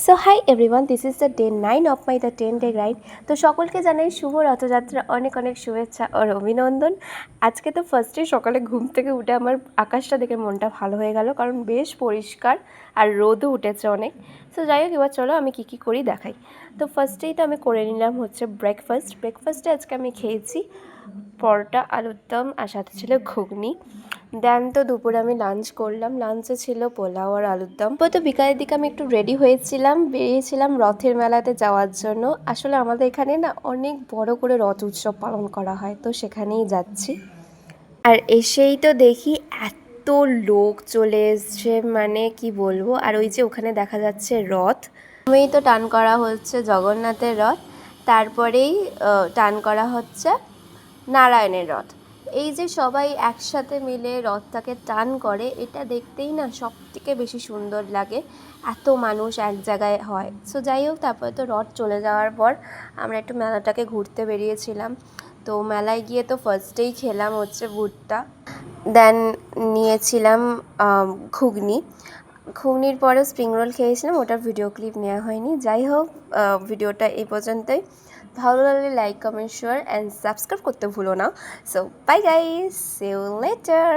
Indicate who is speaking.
Speaker 1: So hi everyone, this is the day 9 of my the 10 day ride. তো সকলকে জানাই শুভ রথযাত্রা, অনেক অনেক শুভেচ্ছা ও অভিনন্দন। আজকে তো ফার্স্টেই সকালে ঘুম থেকে উঠে আমার আকাশটা দেখে মনটা ভালো হয়ে গেল, কারণ বেশ পরিষ্কার আর রোদও উঠেছে অনেক। সো যাই হোক, এবার চলো আমি কী কী করি দেখাই। তো ফার্স্টেই তো আমি করে নিলাম হচ্ছে ব্রেকফাস্টে আজকে আমি খেয়েছি পরোটা, আলুর দম আর সাথে ছিল ঘুগনি। দেন তো দুপুরে আমি লাঞ্চ করলাম, লাঞ্চে ছিল পোলাও আর আলুর দম। তো বিকালের দিকে আমি একটু রেডি হয়েছিলাম, বেরিয়েছিলাম রথের মেলাতে যাওয়ার জন্য। আসলে আমাদের এখানে না অনেক বড় করে রথ উৎসব পালন করা হয়, তো সেখানেই যাচ্ছি। আর এসেই তো দেখি এত লোক চলে এসছে, মানে কি বলবো। আর ওই যে ওখানে দেখা যাচ্ছে রথ, প্রথমেই তো টান করা হচ্ছে জগন্নাথের রথ, তারপরেই টান করা হচ্ছে নারায়ণের রথ। এই যে সবাই একসাথে মিলে রথটাকে টান করে, এটা দেখতেই না সব থেকে বেশি সুন্দর লাগে, এত মানুষ এক জায়গায় হয়। সো যাই হোক, তারপরে তো রথ চলে যাওয়ার পর আমরা একটু মেলাটাকে ঘুরতে বেরিয়েছিলাম। তো মেলায় গিয়ে তো ফার্স্টেই খেলাম হচ্ছে ভুট্টা, দেন নিয়েছিলাম ঘুগনির পরে স্প্রিং রোল খেয়েছিলাম, ওটার ভিডিও ক্লিপ নেওয়া হয়নি। যাই হোক, ভিডিওটা এই পর্যন্তই। ভালো লাগলে like, comment, share and subscribe করতে ভুলো না। So bye guys, see you letter.